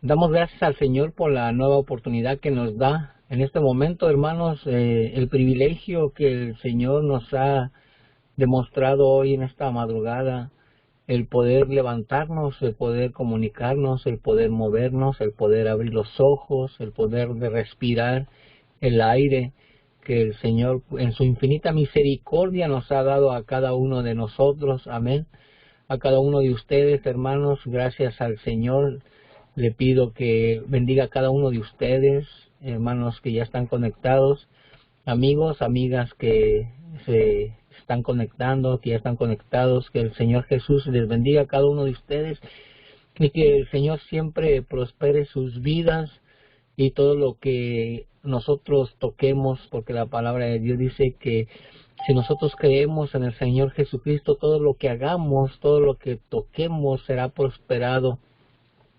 Damos gracias al Señor por la nueva oportunidad que nos da en este momento, hermanos, el privilegio que el Señor nos ha demostrado hoy en esta madrugada, el poder levantarnos, el poder comunicarnos, el poder movernos, el poder abrir los ojos, el poder de respirar el aire que el Señor en su infinita misericordia nos ha dado a cada uno de nosotros. Amén. A cada uno de ustedes, hermanos, gracias al Señor. Le pido que bendiga a cada uno de ustedes, hermanos que ya están conectados, amigos, amigas que se están conectando, que ya están conectados, que el Señor Jesús les bendiga a cada uno de ustedes y que el Señor siempre prospere sus vidas y todo lo que nosotros toquemos, porque la palabra de Dios dice que si nosotros creemos en el Señor Jesucristo, todo lo que hagamos, todo lo que toquemos será prosperado.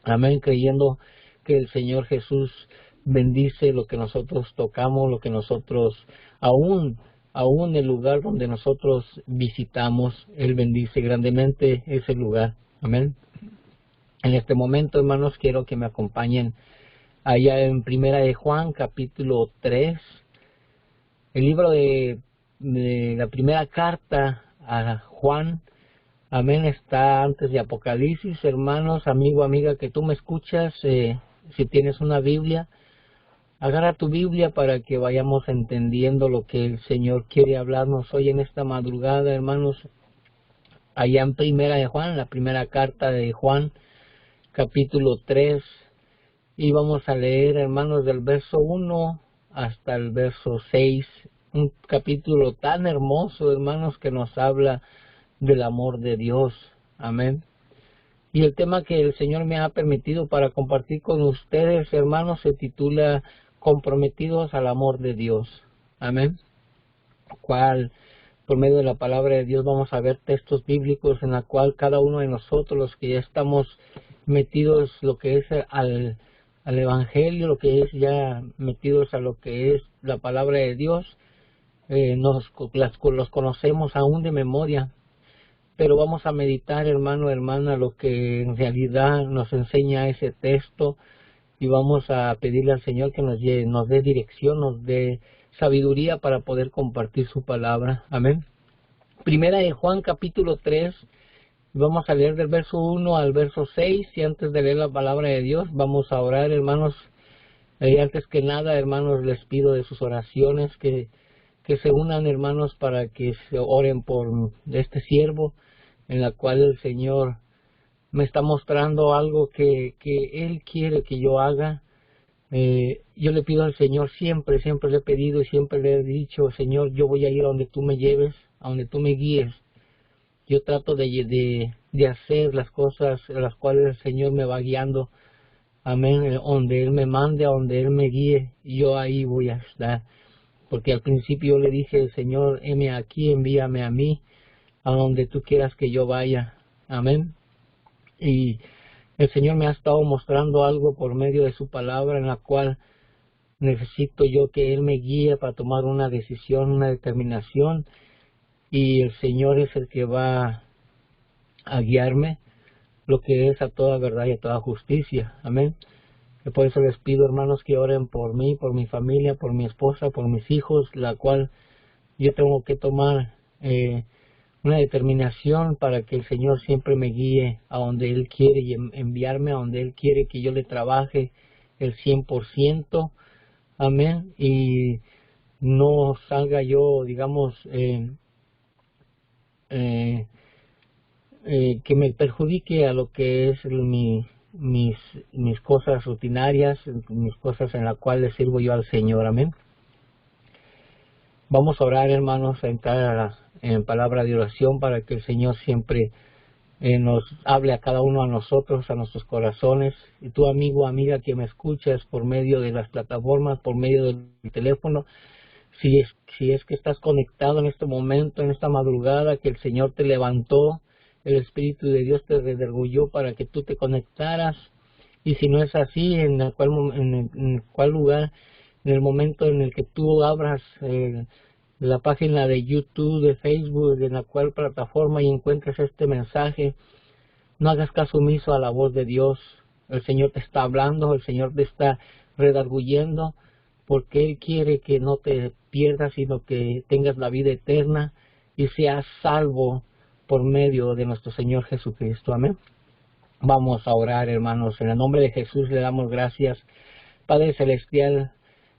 Amén, creyendo que el Señor Jesús bendice lo que nosotros tocamos, lo que nosotros, aún el lugar donde nosotros visitamos, Él bendice grandemente ese lugar. Amén. En este momento, hermanos, quiero que me acompañen allá en Primera de Juan, capítulo 3, el libro de la primera carta a Juan. Amén, está antes de Apocalipsis, hermanos, amigo, amiga, que tú me escuchas, si tienes una Biblia, agarra tu Biblia para que vayamos entendiendo lo que el Señor quiere hablarnos hoy en esta madrugada, hermanos, allá en Primera de Juan, la primera carta de Juan, capítulo 3, y vamos a leer, hermanos, del verso 1 hasta el verso 6, un capítulo tan hermoso, hermanos, que nos habla del amor de Dios. Amén. Y el tema que el Señor me ha permitido para compartir con ustedes, hermanos, se titula Comprometidos al amor de Dios. Amén. Cual por medio de la palabra de Dios vamos a ver textos bíblicos en la cual cada uno de nosotros, los que ya estamos metidos lo que es al Evangelio, lo que es ya metidos a lo que es la palabra de Dios, los conocemos aún de memoria. Pero vamos a meditar, hermano, hermana, lo que en realidad nos enseña ese texto y vamos a pedirle al Señor que nos dé dirección, nos dé sabiduría para poder compartir su palabra. Amén. Primera de Juan, capítulo 3, vamos a leer del verso 1 al verso 6 y antes de leer la palabra de Dios vamos a orar, hermanos. Antes que nada, hermanos, les pido de sus oraciones que se unan, hermanos, para que se oren por este siervo, en la cual el Señor me está mostrando algo que Él quiere que yo haga. Yo le pido al Señor, siempre le he pedido y siempre le he dicho, Señor, yo voy a ir a donde tú me lleves, a donde tú me guíes. Yo trato de hacer las cosas a las cuales el Señor me va guiando. Amén, donde Él me mande, a donde Él me guíe, yo ahí voy a estar. Porque al principio yo le dije, Señor, heme aquí, envíame a mí, a donde tú quieras que yo vaya. Amén. Y el Señor me ha estado mostrando algo por medio de su palabra en la cual necesito yo que Él me guíe para tomar una decisión, una determinación. Y el Señor es el que va a guiarme lo que es a toda verdad y a toda justicia. Amén. Y por eso les pido, hermanos, que oren por mí, por mi familia, por mi esposa, por mis hijos, la cual yo tengo que tomar una determinación para que el Señor siempre me guíe a donde Él quiere y enviarme a donde Él quiere que yo le trabaje el 100%. Amén. Y no salga yo, digamos, que me perjudique a lo que es mis cosas rutinarias, mis cosas en las cuales sirvo yo al Señor. Amén. Vamos a orar, hermanos, a entrar en palabra de oración para que el Señor siempre nos hable a cada uno a nosotros, a nuestros corazones. Y tú, amigo, amiga, que me escuchas por medio de las plataformas, por medio del teléfono, si es que estás conectado en este momento, en esta madrugada, que el Señor te levantó, el Espíritu de Dios te redarguyó para que tú te conectaras. Y si no es así, en el cual lugar, en el momento en el que tú abras la página de YouTube, de Facebook, en la cual plataforma y encuentres este mensaje, no hagas caso omiso a la voz de Dios. el Señor te está hablando, el Señor te está redarguyendo, porque Él quiere que no te pierdas, sino que tengas la vida eterna y seas salvo por medio de nuestro Señor Jesucristo. Amén. Vamos a orar, hermanos. En el nombre de Jesús le damos gracias, Padre Celestial,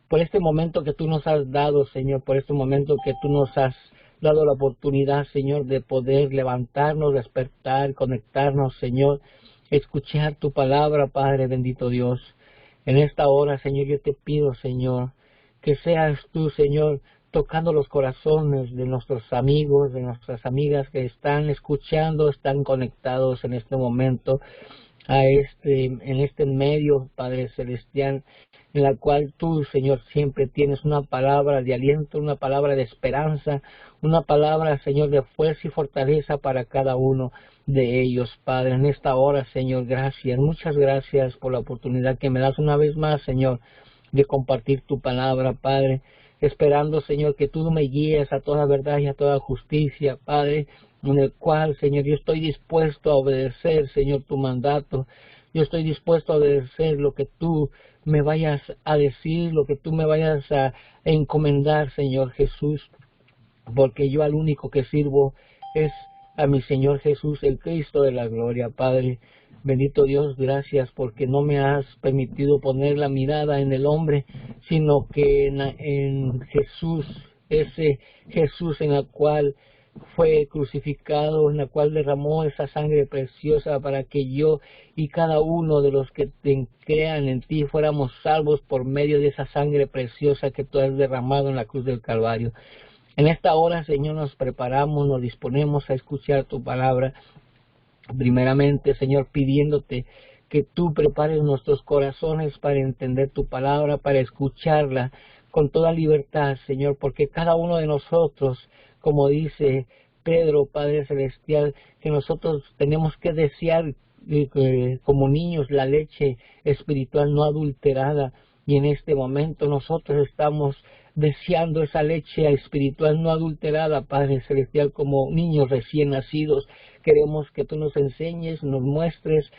por este momento que tú nos has dado, Señor, por este momento que tú nos has dado la oportunidad, Señor, de poder levantarnos, despertar, conectarnos, Señor, escuchar tu palabra, Padre bendito Dios. En esta hora, Señor, yo te pido, Señor, que seas tú, Señor, tocando los corazones de nuestros amigos, de nuestras amigas que están escuchando, están conectados en este momento en este medio, Padre Celestial, en la cual tú, Señor, siempre tienes una palabra de aliento, una palabra de esperanza, una palabra, Señor, de fuerza y fortaleza para cada uno de ellos, Padre. En esta hora, Señor, gracias, muchas gracias por la oportunidad que me das una vez más, Señor, de compartir tu palabra, Padre, esperando, Señor, que tú me guíes a toda verdad y a toda justicia, Padre, en el cual, Señor, yo estoy dispuesto a obedecer, Señor, tu mandato. Yo estoy dispuesto a obedecer lo que tú me vayas a decir, lo que tú me vayas a encomendar, Señor Jesús, porque yo al único que sirvo es a mi Señor Jesús, el Cristo de la gloria, Padre. Bendito Dios, gracias porque no me has permitido poner la mirada en el hombre, sino que en Jesús, ese Jesús en el cual fue crucificado, en la cual derramó esa sangre preciosa para que yo y cada uno de los que crean en ti fuéramos salvos por medio de esa sangre preciosa que tú has derramado en la cruz del Calvario. En esta hora, Señor, nos preparamos, nos disponemos a escuchar tu palabra. Primeramente, Señor, pidiéndote que tú prepares nuestros corazones para entender tu palabra, para escucharla con toda libertad, Señor, porque cada uno de nosotros, como dice Pedro, Padre Celestial, que nosotros tenemos que desear como niños la leche espiritual no adulterada, y en este momento nosotros estamos deseando esa leche espiritual no adulterada, Padre Celestial, como niños recién nacidos. Queremos que tú nos enseñes, nos muestres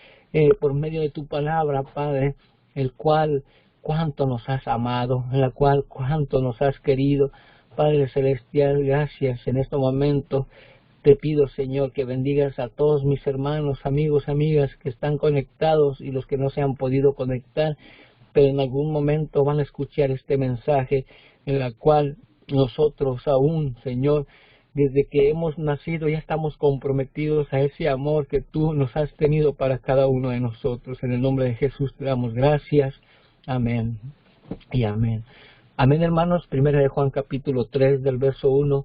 por medio de tu palabra, Padre, el cual cuánto nos has amado, en la cual cuánto nos has querido. Padre Celestial, gracias en este momento. Te pido, Señor, que bendigas a todos mis hermanos, amigos, amigas que están conectados y los que no se han podido conectar, pero en algún momento van a escuchar este mensaje en la cual nosotros aún, Señor, desde que hemos nacido ya estamos comprometidos a ese amor que tú nos has tenido para cada uno de nosotros. En el nombre de Jesús te damos gracias. Amén y amén. Amén, hermanos. Primera de Juan capítulo 3 del verso 1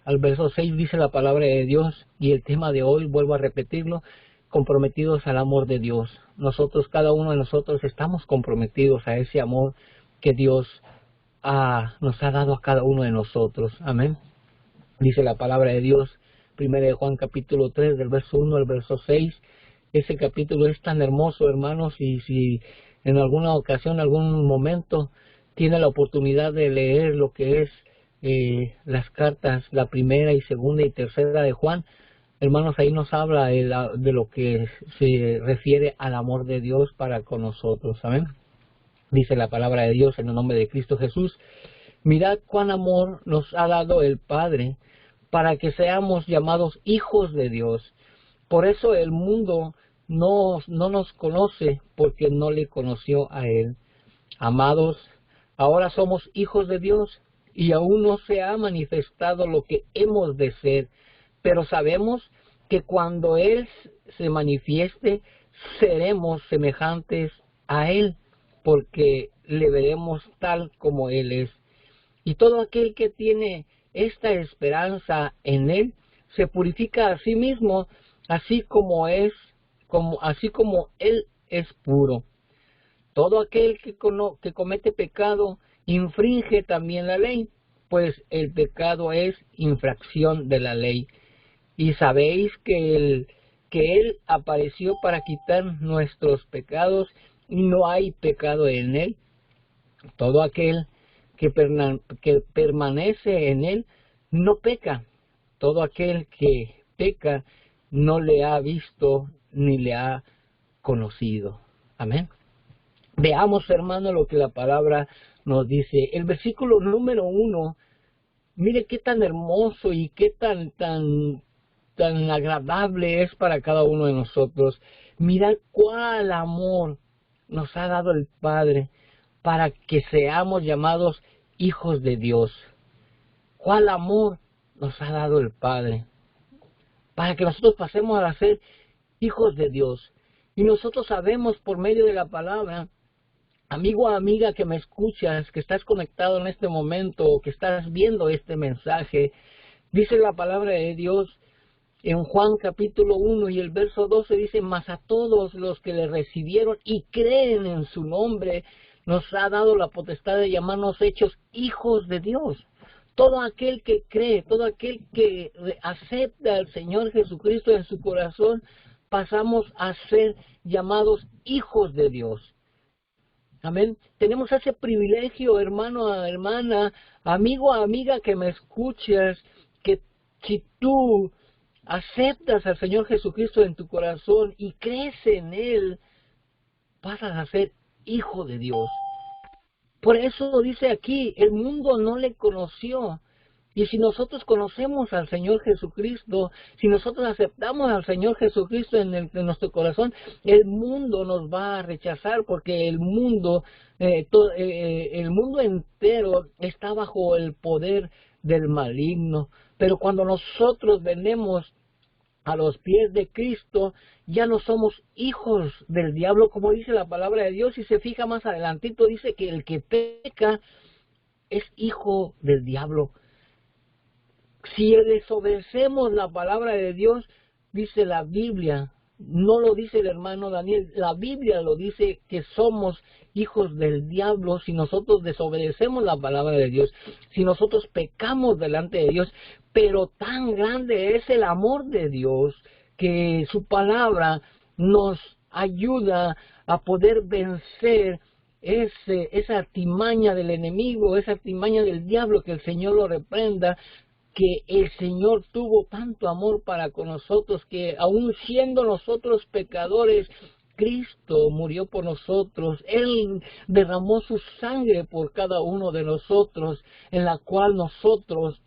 al verso 6 dice la palabra de Dios, y el tema de hoy, vuelvo a repetirlo, comprometidos al amor de Dios. Nosotros, cada uno de nosotros, estamos comprometidos a ese amor que Dios nos ha dado a cada uno de nosotros. Amén. Dice la palabra de Dios, primera de Juan capítulo 3 del verso 1 al verso 6. Ese capítulo es tan hermoso, hermanos, y si en alguna ocasión, algún momento, tiene la oportunidad de leer lo que es las cartas, la primera y segunda y tercera de Juan, hermanos, ahí nos habla de lo que se refiere al amor de Dios para con nosotros. Amén. Dice la palabra de Dios en el nombre de Cristo Jesús: mirad cuán amor nos ha dado el Padre para que seamos llamados hijos de Dios. Por eso el mundo no nos conoce, porque no le conoció a Él. Amados, ahora somos hijos de Dios, y aún no se ha manifestado lo que hemos de ser, pero sabemos que cuando Él se manifieste, seremos semejantes a Él, porque le veremos tal como Él es. Y todo aquel que tiene esta esperanza en Él, se purifica a sí mismo, así como Él es puro. Todo aquel que comete pecado infringe también la ley, pues el pecado es infracción de la ley. Y sabéis que Él apareció para quitar nuestros pecados, y no hay pecado en Él. Todo aquel que permanece en Él no peca. Todo aquel que peca no le ha visto ni le ha conocido. Amén. Veamos, hermano, lo que la palabra nos dice. El versículo número 1, mire qué tan hermoso y qué tan agradable es para cada uno de nosotros. Mirad cuál amor nos ha dado el Padre para que seamos llamados hijos de Dios. Cuál amor nos ha dado el Padre para que nosotros pasemos a ser hijos de Dios. Y nosotros sabemos por medio de la palabra, amigo o amiga que me escuchas, que estás conectado en este momento, o que estás viendo este mensaje, dice la palabra de Dios en Juan capítulo 1 y el verso 12 dice: mas a todos los que le recibieron y creen en su nombre, nos ha dado la potestad de llamarnos hechos hijos de Dios. Todo aquel que cree, todo aquel que acepta al Señor Jesucristo en su corazón, pasamos a ser llamados hijos de Dios. Amén. Tenemos ese privilegio, hermano, hermana, amigo, amiga que me escuchas, que si tú aceptas al Señor Jesucristo en tu corazón y crees en Él, pasas a ser hijo de Dios. Por eso dice aquí, el mundo no le conoció. Y si nosotros conocemos al Señor Jesucristo, si nosotros aceptamos al Señor Jesucristo en nuestro corazón, el mundo nos va a rechazar, porque el mundo entero está bajo el poder del maligno. Pero cuando nosotros venimos a los pies de Cristo, ya no somos hijos del diablo, como dice la palabra de Dios. Y se fija más adelantito, dice que el que peca es hijo del diablo. Si desobedecemos la palabra de Dios, dice la Biblia, no lo dice el hermano Daniel, la Biblia lo dice, que somos hijos del diablo si nosotros desobedecemos la palabra de Dios, si nosotros pecamos delante de Dios. Pero tan grande es el amor de Dios que su palabra nos ayuda a poder vencer esa artimaña del enemigo, esa artimaña del diablo, que el Señor lo reprenda. Que el Señor tuvo tanto amor para con nosotros, que aun siendo nosotros pecadores, Cristo murió por nosotros. Él derramó su sangre por cada uno de nosotros, en la cual nosotros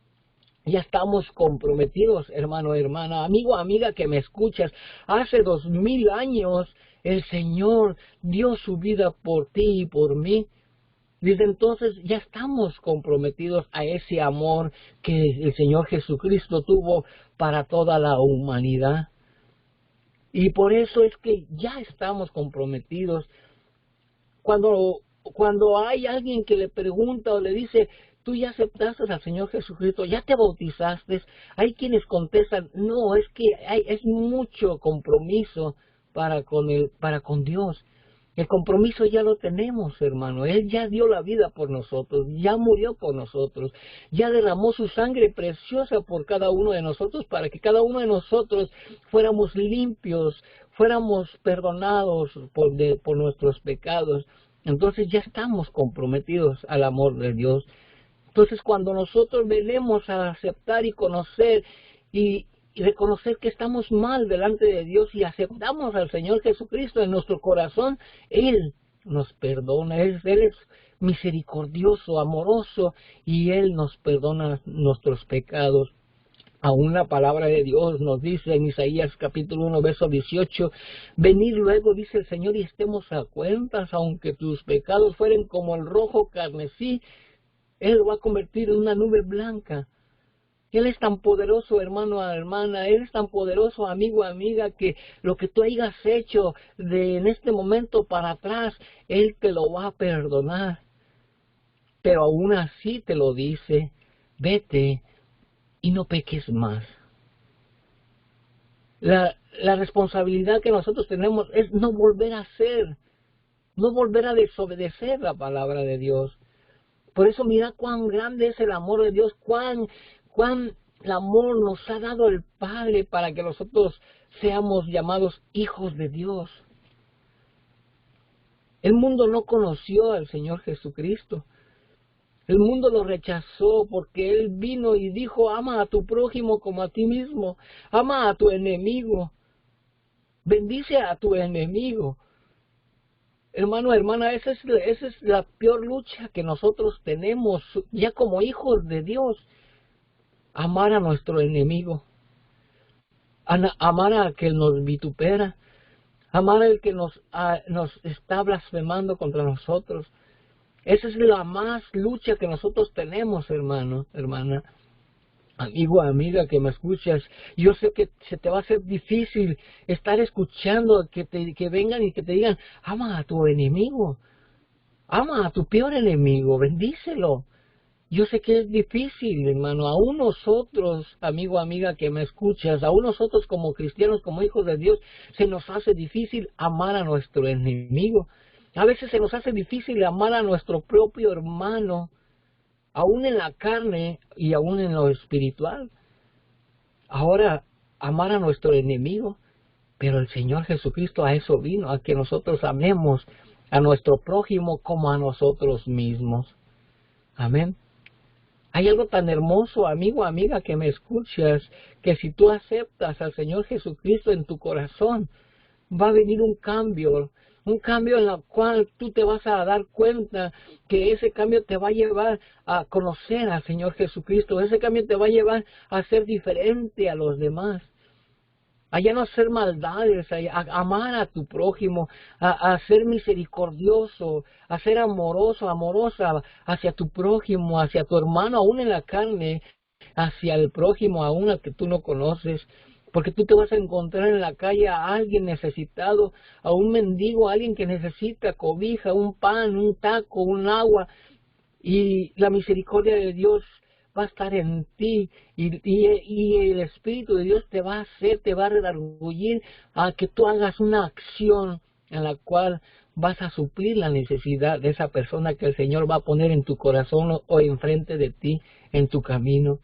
ya estamos comprometidos, hermano, hermana, amigo, amiga que me escuchas. Hace 2000 años el Señor dio su vida por ti y por mí. Desde entonces ya estamos comprometidos a ese amor que el Señor Jesucristo tuvo para toda la humanidad. Y por eso es que ya estamos comprometidos. Cuando hay alguien que le pregunta o le dice: tú ya aceptaste al Señor Jesucristo, ya te bautizaste, hay quienes contestan: no, es que es mucho compromiso para con Dios. El compromiso ya lo tenemos, hermano. Él ya dio la vida por nosotros, ya murió por nosotros, ya derramó su sangre preciosa por cada uno de nosotros, para que cada uno de nosotros fuéramos limpios, fuéramos perdonados por nuestros pecados. Entonces ya estamos comprometidos al amor de Dios. Entonces cuando nosotros venimos a aceptar y conocer y reconocer que estamos mal delante de Dios y aceptamos al Señor Jesucristo en nuestro corazón, Él nos perdona. Él es misericordioso, amoroso, y Él nos perdona nuestros pecados. Aún la palabra de Dios nos dice en Isaías capítulo 1, verso 18, venid luego, dice el Señor, y estemos a cuentas, aunque tus pecados fueren como el rojo carmesí, Él lo va a convertir en una nube blanca. Él es tan poderoso, hermano, hermana, Él es tan poderoso, amigo, amiga, que lo que tú hayas hecho en este momento para atrás, Él te lo va a perdonar. Pero aún así te lo dice: vete y no peques más. La responsabilidad que nosotros tenemos es no volver a hacer, no volver a desobedecer la palabra de Dios. Por eso mira cuán grande es el amor de Dios, cuán el amor nos ha dado el Padre para que nosotros seamos llamados hijos de Dios. El mundo no conoció al Señor Jesucristo. El mundo lo rechazó porque Él vino y dijo: ama a tu prójimo como a ti mismo, ama a tu enemigo, bendice a tu enemigo. Hermano, hermana, esa es la peor lucha que nosotros tenemos, ya como hijos de Dios. Amar a nuestro enemigo, amar a que nos vitupera, amar al que nos está blasfemando contra nosotros. Esa es la más lucha que nosotros tenemos, hermano, hermana, amigo, amiga que me escuchas. Yo sé que se te va a hacer difícil estar escuchando que vengan y que te digan, ama a tu enemigo, ama a tu peor enemigo, bendícelo. Yo sé que es difícil, hermano, aún nosotros, amigo, amiga que me escuchas, aún nosotros como cristianos, como hijos de Dios, se nos hace difícil amar a nuestro enemigo. A veces se nos hace difícil amar a nuestro propio hermano, aún en la carne y aún en lo espiritual. Ahora, amar a nuestro enemigo, pero el Señor Jesucristo a eso vino, a que nosotros amemos a nuestro prójimo como a nosotros mismos. Amén. Hay algo tan hermoso, amigo, amiga, que me escuchas, que si tú aceptas al Señor Jesucristo en tu corazón, va a venir un cambio en el cual tú te vas a dar cuenta que ese cambio te va a llevar a conocer al Señor Jesucristo, ese cambio te va a llevar a ser diferente a los demás. A ya no hacer maldades, a amar a tu prójimo, a ser misericordioso, a ser amoroso, amorosa hacia tu prójimo, hacia tu hermano, aún en la carne, hacia el prójimo, aún al que tú no conoces. Porque tú te vas a encontrar en la calle a alguien necesitado, a un mendigo, a alguien que necesita cobija, un pan, un taco, un agua. Y la misericordia de Dios va a estar en ti y el Espíritu de Dios te va a hacer, te va a redargullir a que tú hagas una acción en la cual vas a suplir la necesidad de esa persona que el Señor va a poner en tu corazón o enfrente de ti en tu camino.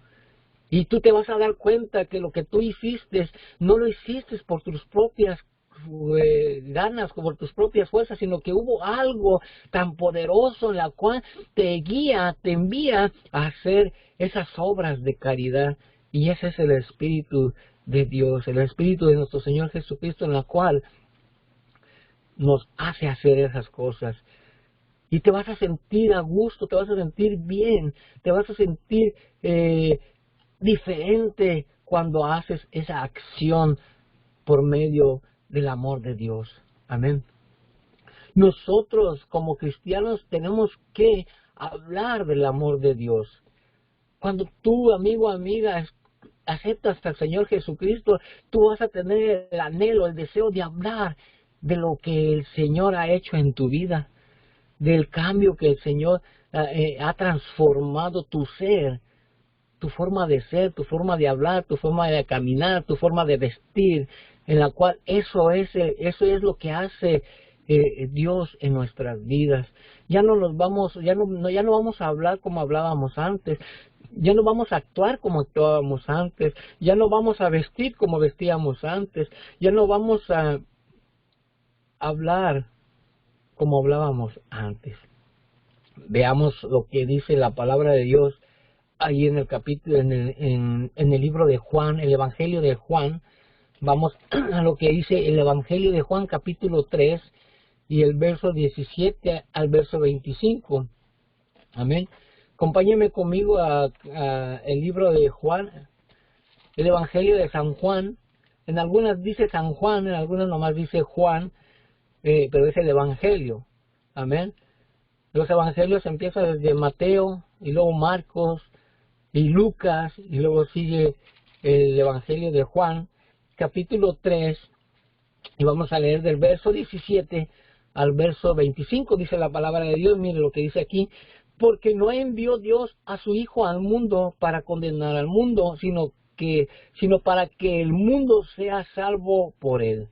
Y tú te vas a dar cuenta que lo que tú hiciste no lo hiciste por tus propias ganas, por tus propias fuerzas, sino que hubo algo tan poderoso en la cual te guía, te envía a hacer esas obras de caridad. Y ese es el Espíritu de Dios, el Espíritu de nuestro Señor Jesucristo, en la cual nos hace hacer esas cosas. Y te vas a sentir a gusto, te vas a sentir bien, te vas a sentir diferente cuando haces esa acción por medio del amor de Dios. Amén. Nosotros como cristianos tenemos que hablar del amor de Dios. Cuando tú, amigo, amiga, aceptas al Señor Jesucristo, tú vas a tener el anhelo, el deseo de hablar de lo que el Señor ha hecho en tu vida, del cambio que el Señor ha transformado tu ser, tu forma de ser, tu forma de hablar, tu forma de caminar, tu forma de vestir, en la cual eso es lo que hace Dios en nuestras vidas. Ya no vamos a hablar como hablábamos antes, ya no vamos a actuar como actuábamos antes, ya no vamos a vestir como vestíamos antes, ya no vamos a hablar como hablábamos antes. Veamos lo que dice la palabra de Dios ahí en el capítulo, en el libro de Juan, el Evangelio de Juan. Vamos a lo que dice el Evangelio de Juan, capítulo 3, y el verso 17 al verso 25. Amén. Acompáñeme conmigo a el libro de Juan, el Evangelio de San Juan. En algunas dice San Juan, en algunas nomás dice Juan, pero es el Evangelio. Amén. Los evangelios empiezan desde Mateo, y luego Marcos, y Lucas, y luego sigue el Evangelio de Juan, capítulo 3, y vamos a leer del verso 17 al verso 25, dice la palabra de Dios. Mire lo que dice aquí: porque no envió Dios a su Hijo al mundo para condenar al mundo, sino para que el mundo sea salvo por él.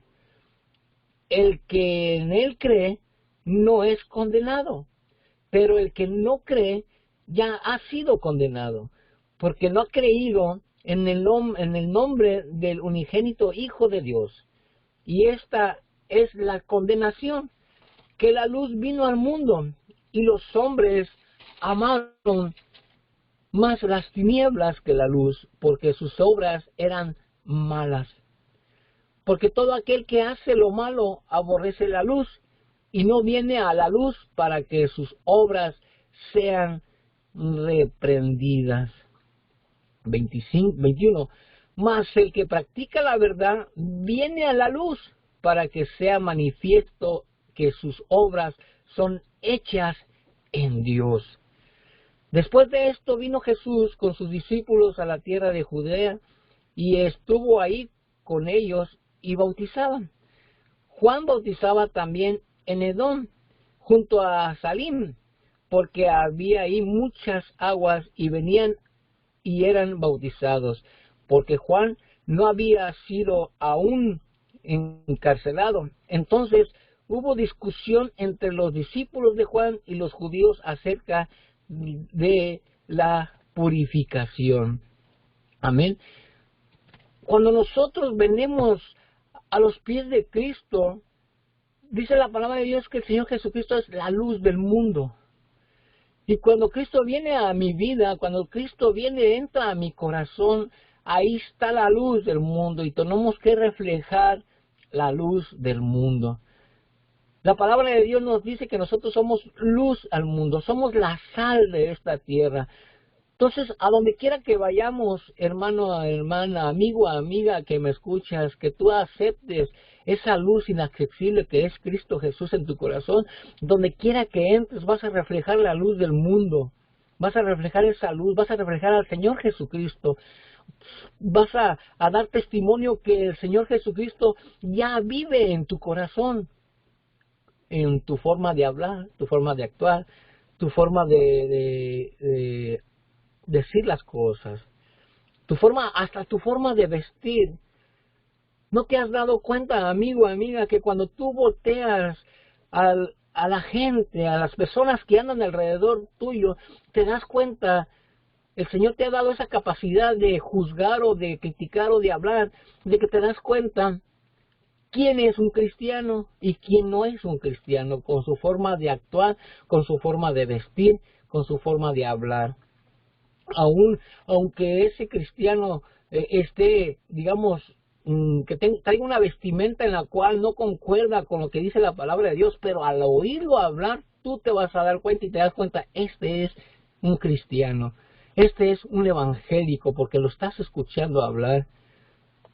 El que en él cree no es condenado, pero el que no cree ya ha sido condenado, porque no ha creído en el nombre del unigénito Hijo de Dios. Y esta es la condenación, que la luz vino al mundo, y los hombres amaron más las tinieblas que la luz, porque sus obras eran malas. Porque todo aquel que hace lo malo aborrece la luz, y no viene a la luz para que sus obras sean reprendidas. 21. Mas el que practica la verdad viene a la luz para que sea manifiesto que sus obras son hechas en Dios. Después de esto vino Jesús con sus discípulos a la tierra de Judea y estuvo ahí con ellos y bautizaban. Juan bautizaba también en Edom, junto a Salim, porque había ahí muchas aguas y venían y eran bautizados, porque Juan no había sido aún encarcelado. Entonces hubo discusión entre los discípulos de Juan y los judíos acerca de la purificación. Amén. Cuando nosotros venimos a los pies de Cristo, dice la palabra de Dios que el Señor Jesucristo es la luz del mundo. Y cuando Cristo viene a mi vida, cuando Cristo viene, entra a mi corazón, ahí está la luz del mundo y tenemos que reflejar la luz del mundo. La palabra de Dios nos dice que nosotros somos luz al mundo, somos la sal de esta tierra. Entonces, a donde quiera que vayamos, hermano, hermana, amigo, amiga, que me escuchas, que tú aceptes esa luz inaccesible que es Cristo Jesús en tu corazón, donde quiera que entres vas a reflejar la luz del mundo, vas a reflejar esa luz, vas a reflejar al Señor Jesucristo, vas a dar testimonio que el Señor Jesucristo ya vive en tu corazón, en tu forma de hablar, tu forma de actuar, tu forma de decir las cosas, hasta tu forma de vestir. ¿No te has dado cuenta, amigo, amiga, que cuando tú volteas a la gente, a las personas que andan alrededor tuyo, te das cuenta, el Señor te ha dado esa capacidad de juzgar o de criticar o de hablar, de que te das cuenta quién es un cristiano y quién no es un cristiano, con su forma de actuar, con su forma de vestir, con su forma de hablar. Aunque ese cristiano esté, digamos, que traiga una vestimenta en la cual no concuerda con lo que dice la palabra de Dios, pero al oírlo hablar, tú te vas a dar cuenta y te das cuenta, este es un cristiano, este es un evangélico, porque lo estás escuchando hablar.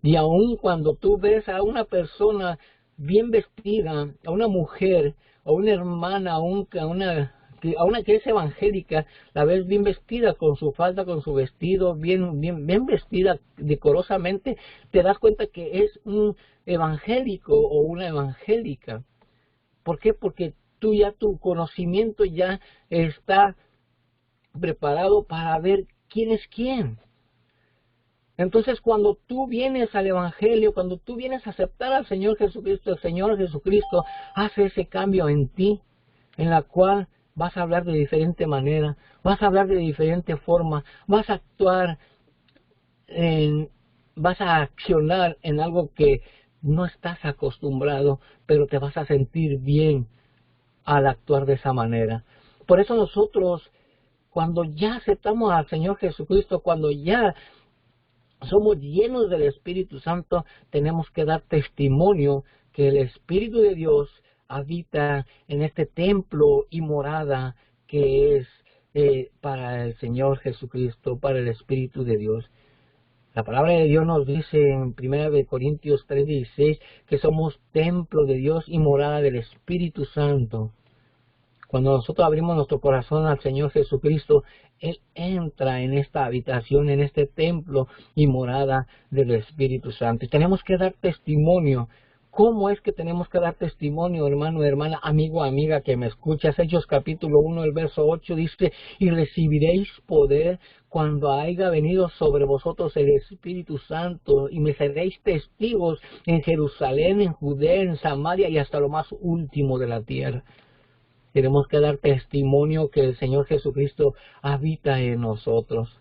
Y aun cuando tú ves a una persona bien vestida, a una mujer, a una hermana, a una que es evangélica, la ves bien vestida, con su falda, con su vestido, bien vestida decorosamente, te das cuenta que es un evangélico o una evangélica. ¿Por qué? Porque tu conocimiento ya está preparado para ver quién es quién. Entonces, cuando tú vienes al Evangelio, cuando tú vienes a aceptar al Señor Jesucristo, el Señor Jesucristo hace ese cambio en ti, en la cual vas a hablar de diferente manera, vas a hablar de diferente forma, vas a actuar, vas a accionar en algo que no estás acostumbrado, pero te vas a sentir bien al actuar de esa manera. Por eso nosotros, cuando ya aceptamos al Señor Jesucristo, cuando ya somos llenos del Espíritu Santo, tenemos que dar testimonio que el Espíritu de Dios habita en este templo y morada que es para el Señor Jesucristo, para el Espíritu de Dios. La palabra de Dios nos dice en 1 Corintios 3:16 que somos templo de Dios y morada del Espíritu Santo. Cuando nosotros abrimos nuestro corazón al Señor Jesucristo, Él entra en esta habitación, en este templo y morada del Espíritu Santo. Y tenemos que dar testimonio. ¿Cómo es que tenemos que dar testimonio, hermano, hermana, amigo, amiga que me escuchas? Hechos capítulo 1, el verso 8 dice, y recibiréis poder cuando haya venido sobre vosotros el Espíritu Santo, y me seréis testigos en Jerusalén, en Judea, en Samaria y hasta lo más último de la tierra. Tenemos que dar testimonio que el Señor Jesucristo habita en nosotros.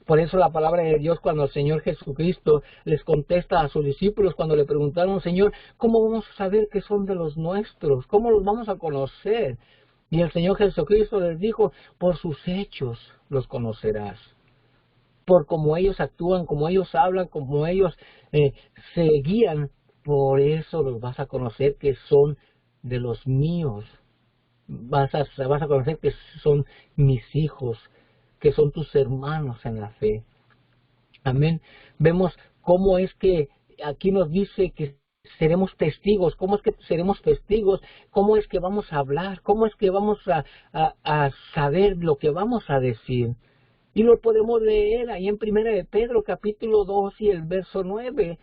Por eso la palabra de Dios, cuando el Señor Jesucristo les contesta a sus discípulos, cuando le preguntaron, Señor, ¿cómo vamos a saber que son de los nuestros? ¿Cómo los vamos a conocer? Y el Señor Jesucristo les dijo, por sus hechos los conocerás. Por cómo ellos actúan, cómo ellos hablan, cómo ellos se guían, por eso los vas a conocer que son de los míos. Vas a conocer que son mis hijos, que son tus hermanos en la fe. Amén. Vemos cómo es que aquí nos dice que seremos testigos, cómo es que seremos testigos, cómo es que vamos a hablar, cómo es que vamos a saber lo que vamos a decir. Y lo podemos leer ahí en Primera de Pedro, capítulo 2 y el verso 9.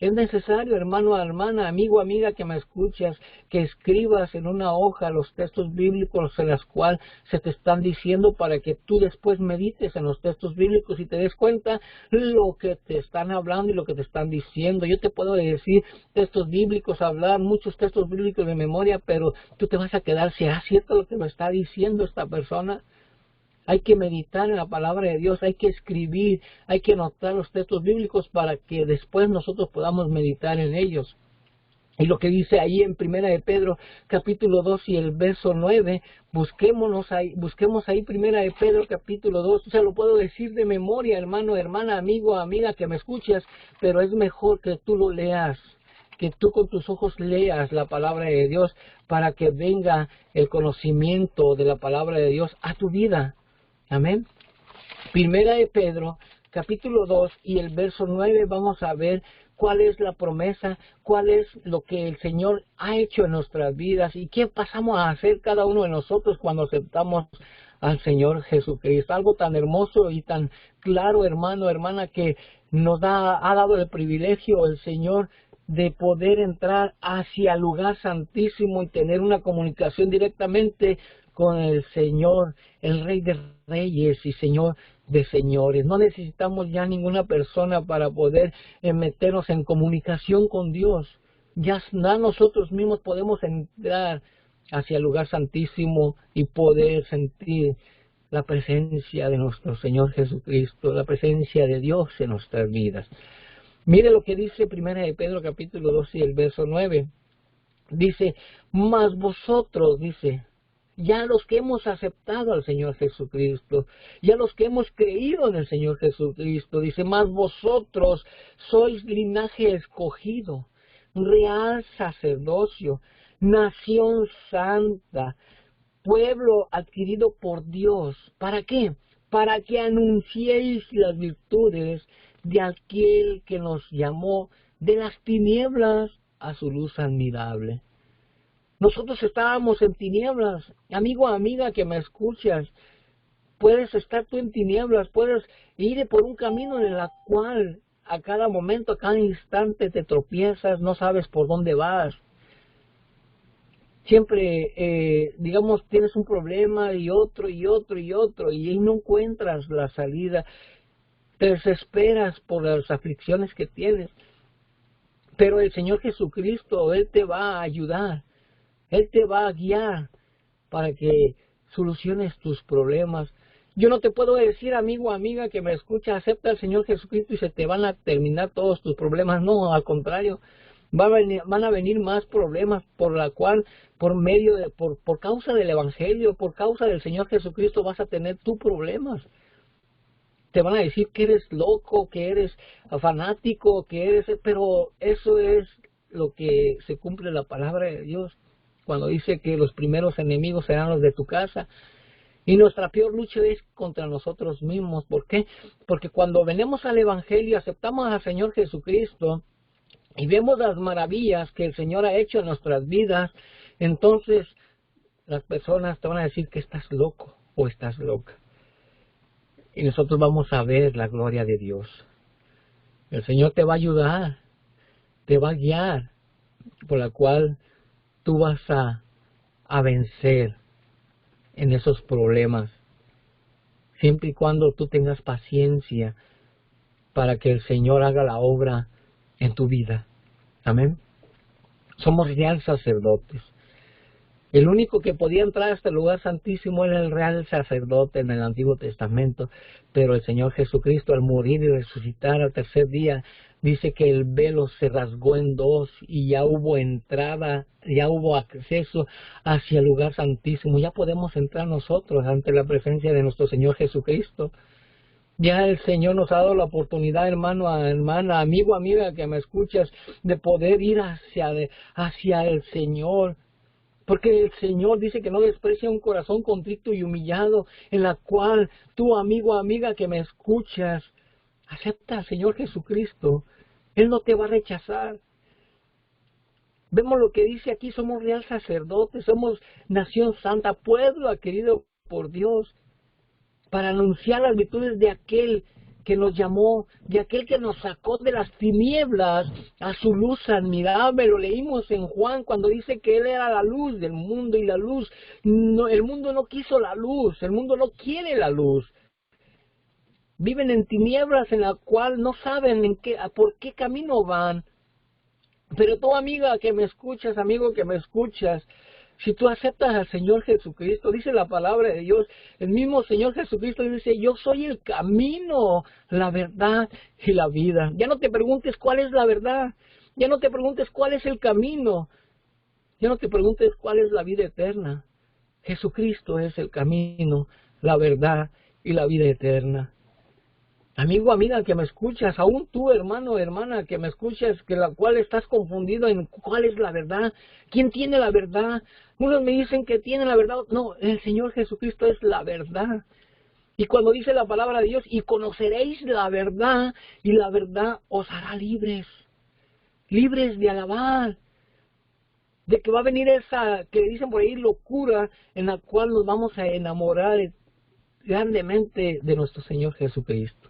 Es necesario, hermano, hermana, amigo, amiga que me escuchas, que escribas en una hoja los textos bíblicos en los cuales se te están diciendo para que tú después medites en los textos bíblicos y te des cuenta lo que te están hablando y lo que te están diciendo. Yo te puedo decir textos bíblicos, hablar muchos textos bíblicos de memoria, pero tú te vas a quedar, ¿será cierto lo que me está diciendo esta persona? Hay que meditar en la palabra de Dios, hay que escribir, hay que anotar los textos bíblicos para que después nosotros podamos meditar en ellos. Y lo que dice ahí en Primera de Pedro, capítulo 2 y el verso 9, busquemos ahí Primera de Pedro, capítulo 2, o sea, lo puedo decir de memoria, hermano, hermana, amigo, amiga que me escuchas, pero es mejor que tú lo leas, que tú con tus ojos leas la palabra de Dios para que venga el conocimiento de la palabra de Dios a tu vida. Amén. Primera de Pedro, capítulo 2 y el verso 9, vamos a ver cuál es la promesa, cuál es lo que el Señor ha hecho en nuestras vidas y qué pasamos a hacer cada uno de nosotros cuando aceptamos al Señor Jesucristo. Algo tan hermoso y tan claro, hermano, hermana, que ha dado el privilegio el Señor de poder entrar hacia el lugar santísimo y tener una comunicación directamente con el Señor, el Rey de Reyes y Señor de Señores. No necesitamos ya ninguna persona para poder meternos en comunicación con Dios. Ya nosotros mismos podemos entrar hacia el lugar santísimo y poder sentir la presencia de nuestro Señor Jesucristo, la presencia de Dios en nuestras vidas. Mire lo que dice Primera de Pedro capítulo 2 y el verso 9. Dice, mas vosotros, dice, ya los que hemos aceptado al Señor Jesucristo, ya los que hemos creído en el Señor Jesucristo, dice, mas vosotros sois linaje escogido, real sacerdocio, nación santa, pueblo adquirido por Dios. ¿Para qué? Para que anunciéis las virtudes de aquel que nos llamó de las tinieblas a su luz admirable. Nosotros estábamos en tinieblas. Amigo, amiga que me escuchas, puedes estar tú en tinieblas, puedes ir por un camino en el cual a cada momento, a cada instante te tropiezas, no sabes por dónde vas. Siempre, digamos, tienes un problema y otro y otro y otro y ahí no encuentras la salida. Te desesperas por las aflicciones que tienes. Pero el Señor Jesucristo, Él te va a ayudar. Él te va a guiar para que soluciones tus problemas. Yo no te puedo decir, amigo, amiga, que me escucha, acepta al Señor Jesucristo y se te van a terminar todos tus problemas. No, al contrario, van a venir más problemas por causa del Evangelio, por causa del Señor Jesucristo vas a tener tus problemas. Te van a decir que eres loco, que eres fanático, pero eso es lo que se cumple la palabra de Dios. Cuando dice que los primeros enemigos serán los de tu casa. Y nuestra peor lucha es contra nosotros mismos. ¿Por qué? Porque cuando venimos al Evangelio, aceptamos al Señor Jesucristo y vemos las maravillas que el Señor ha hecho en nuestras vidas, entonces las personas te van a decir que estás loco o estás loca. Y nosotros vamos a ver la gloria de Dios. El Señor te va a ayudar, te va a guiar, por la cual tú vas a vencer en esos problemas, siempre y cuando tú tengas paciencia para que el Señor haga la obra en tu vida. Amén. Somos real sacerdotes. El único que podía entrar a este lugar santísimo era el real sacerdote en el Antiguo Testamento, pero el Señor Jesucristo, al morir y resucitar al tercer día, dice que el velo se rasgó en dos y ya hubo entrada, ya hubo acceso hacia el lugar santísimo. Ya podemos entrar nosotros ante la presencia de nuestro Señor Jesucristo. Ya el Señor nos ha dado la oportunidad, hermano, hermana, amigo, amiga que me escuchas, de poder ir hacia el Señor. Porque el Señor dice que no desprecia un corazón contrito y humillado, en la cual tú, amigo, amiga, que me escuchas, acepta al Señor Jesucristo. Él no te va a rechazar. Vemos lo que dice aquí, somos real sacerdote, somos nación santa, pueblo adquirido por Dios, para anunciar las virtudes de aquel que nos llamó, de aquel que nos sacó de las tinieblas a su luz admirable. Lo leímos en Juan cuando dice que Él era la luz del mundo, y la luz, no, el mundo no quiso la luz, el mundo no quiere la luz. Viven en tinieblas en la cual no saben por qué camino van. Pero tú, amiga que me escuchas, amigo que me escuchas, si tú aceptas al Señor Jesucristo, dice la palabra de Dios, el mismo Señor Jesucristo dice, yo soy el camino, la verdad y la vida. Ya no te preguntes cuál es la verdad, ya no te preguntes cuál es el camino, ya no te preguntes cuál es la vida eterna. Jesucristo es el camino, la verdad y la vida eterna. Amigo, amiga que me escuchas, aún tú, hermano, hermana que me escuchas, que la cual estás confundido en cuál es la verdad, quién tiene la verdad. Unos me dicen que tienen la verdad, no, el Señor Jesucristo es la verdad. Y cuando dice la palabra de Dios, y conoceréis la verdad, y la verdad os hará libres, libres de alabar, de que va a venir esa, que dicen por ahí, locura, en la cual nos vamos a enamorar grandemente de nuestro Señor Jesucristo.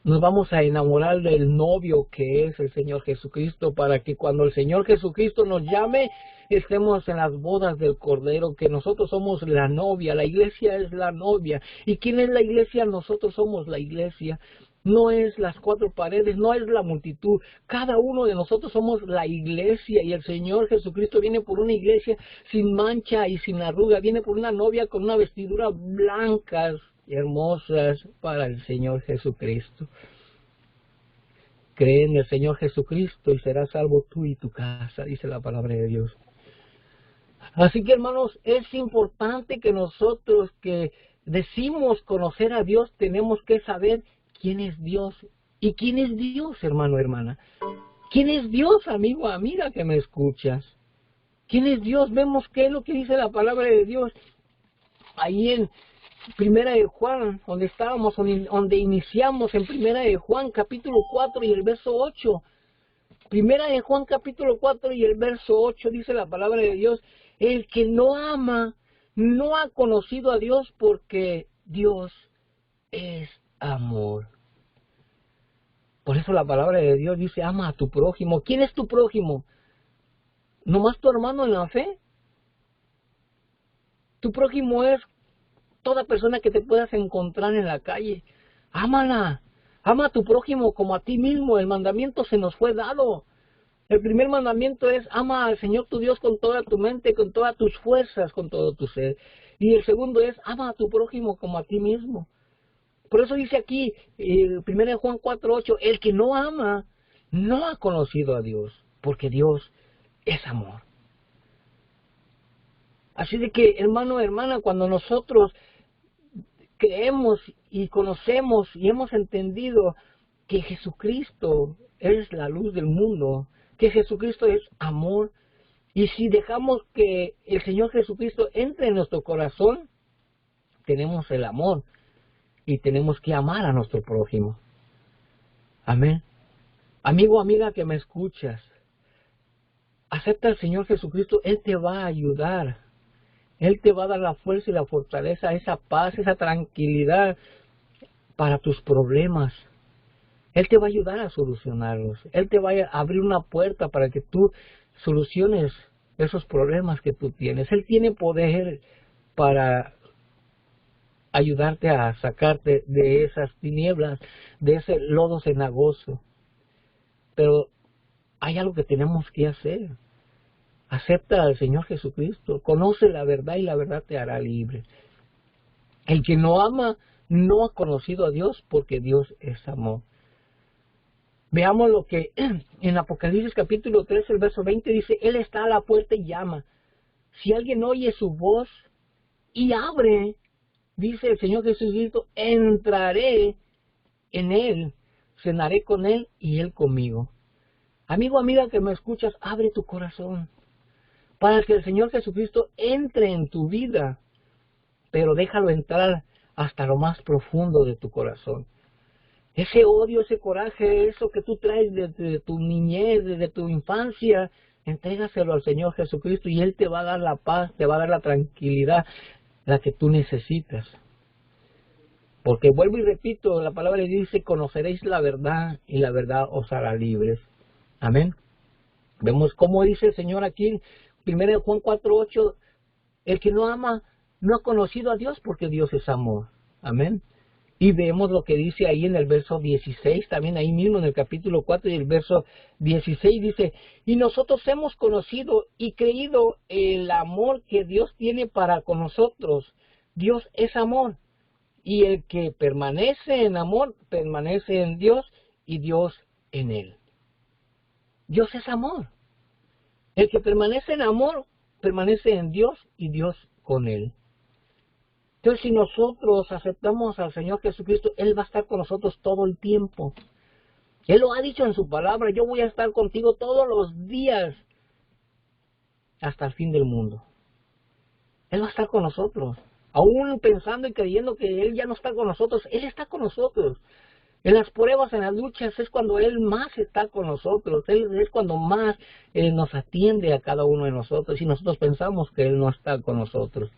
Nos vamos a enamorar del novio que es el Señor Jesucristo, para que cuando el Señor Jesucristo nos llame, estemos en las bodas del Cordero, que nosotros somos la novia, la iglesia es la novia. ¿Y quién es la iglesia? Nosotros somos la iglesia. No es las cuatro paredes, no es la multitud. Cada uno de nosotros somos la iglesia, y el Señor Jesucristo viene por una iglesia sin mancha y sin arruga. Viene por una novia con una vestidura blanca, hermosas para el Señor Jesucristo. Cree en el Señor Jesucristo y serás salvo tú y tu casa, dice la palabra de Dios. Así que, hermanos, es importante que nosotros que decimos conocer a Dios, tenemos que saber quién es Dios. ¿Y quién es Dios, hermano, hermana? ¿Quién es Dios, amigo, amiga que me escuchas? ¿Quién es Dios? Vemos qué es lo que dice la palabra de Dios ahí en Primera de Juan, donde estábamos, donde iniciamos, en Primera de Juan, capítulo 4 y el verso 8. Primera de Juan, capítulo 4 y el verso 8, dice la palabra de Dios, el que no ama, no ha conocido a Dios, porque Dios es amor. Por eso la palabra de Dios dice, ama a tu prójimo. ¿Quién es tu prójimo? ¿Nomás tu hermano en la fe? Tu prójimo es toda persona que te puedas encontrar en la calle. Ámala. Ama a tu prójimo como a ti mismo. El mandamiento se nos fue dado. El primer mandamiento es ama al Señor tu Dios con toda tu mente, con todas tus fuerzas, con todo tu ser. Y el segundo es ama a tu prójimo como a ti mismo. Por eso dice aquí, 1 Juan 4:8, el que no ama no ha conocido a Dios, porque Dios es amor. Así de que, hermano, hermana, cuando nosotros creemos y conocemos y hemos entendido que Jesucristo es la luz del mundo, que Jesucristo es amor, y si dejamos que el Señor Jesucristo entre en nuestro corazón, tenemos el amor y tenemos que amar a nuestro prójimo. Amén. Amigo, amiga que me escuchas, acepta al Señor Jesucristo, Él te va a ayudar. Él te va a dar la fuerza y la fortaleza, esa paz, esa tranquilidad para tus problemas. Él te va a ayudar a solucionarlos. Él te va a abrir una puerta para que tú soluciones esos problemas que tú tienes. Él tiene poder para ayudarte a sacarte de esas tinieblas, de ese lodo cenagoso. Pero hay algo que tenemos que hacer. Acepta al Señor Jesucristo, conoce la verdad y la verdad te hará libre. El que no ama no ha conocido a Dios, porque Dios es amor. Veamos lo que en Apocalipsis capítulo 3, el verso 20 dice, Él está a la puerta y llama. Si alguien oye su voz y abre, dice el Señor Jesucristo, entraré en Él, cenaré con Él y Él conmigo. Amigo, amiga que me escuchas, abre tu corazón. para que el Señor Jesucristo entre en tu vida, pero déjalo entrar hasta lo más profundo de tu corazón. Ese odio, ese coraje, eso que tú traes desde tu niñez, desde tu infancia, entrégaselo al Señor Jesucristo y Él te va a dar la paz, te va a dar la tranquilidad, la que tú necesitas. Porque vuelvo y repito, la palabra dice, conoceréis la verdad y la verdad os hará libres. Amén. Vemos cómo dice el Señor aquí en 1 Juan 4:8, el que no ama no ha conocido a Dios porque Dios es amor. Amén. Y vemos lo que dice ahí en el verso 16, también ahí mismo en el capítulo 4 y el verso 16 dice, y nosotros hemos conocido y creído el amor que Dios tiene para con nosotros. Dios es amor. Y el que permanece en amor, permanece en Dios y Dios en él. Dios es amor. El que permanece en amor, permanece en Dios y Dios con él. Entonces, si nosotros aceptamos al Señor Jesucristo, Él va a estar con nosotros todo el tiempo. Él lo ha dicho en su palabra, yo voy a estar contigo todos los días hasta el fin del mundo. Él va a estar con nosotros. Aún pensando y creyendo que Él ya no está con nosotros, Él está con nosotros. En las pruebas, en las luchas, es cuando Él más está con nosotros. Él es cuando más nos atiende a cada uno de nosotros y nosotros pensamos que Él no está con nosotros.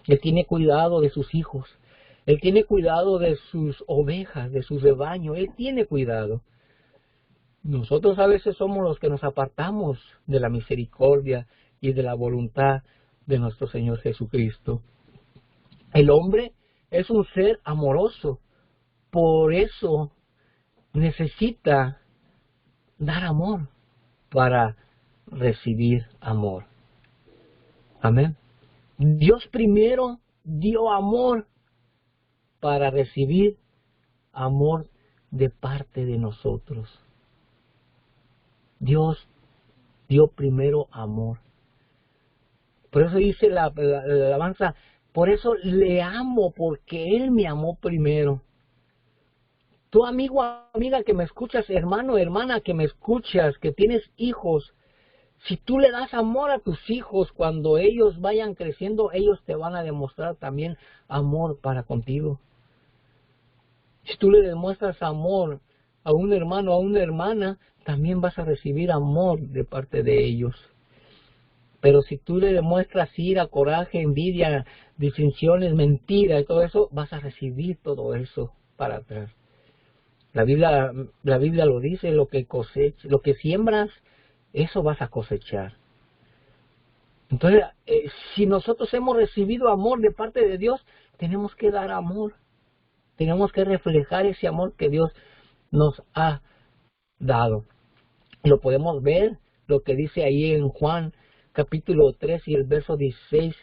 Él tiene cuidado de sus hijos. Él tiene cuidado de sus ovejas, de su rebaño. Él tiene cuidado. Nosotros a veces somos los que nos apartamos de la misericordia y de la voluntad de nuestro Señor Jesucristo. El hombre es un ser amoroso. Por eso necesita dar amor para recibir amor. Amén. Dios primero dio amor para recibir amor de parte de nosotros. Dios dio primero amor. Por eso dice la alabanza, por eso le amo, porque Él me amó primero. Tú, amigo, amiga que me escuchas, hermano, hermana que me escuchas, que tienes hijos, si tú le das amor a tus hijos, cuando ellos vayan creciendo, ellos te van a demostrar también amor para contigo. Si tú le demuestras amor a un hermano, a una hermana, también vas a recibir amor de parte de ellos. Pero si tú le demuestras ira, coraje, envidia, disensiones, mentira y todo eso, vas a recibir todo eso para atrás. La Biblia lo dice, lo que siembras, eso vas a cosechar. Entonces, si nosotros hemos recibido amor de parte de Dios, tenemos que dar amor. Tenemos que reflejar ese amor que Dios nos ha dado. Lo podemos ver, lo que dice ahí en Juan capítulo 3 y el verso 16.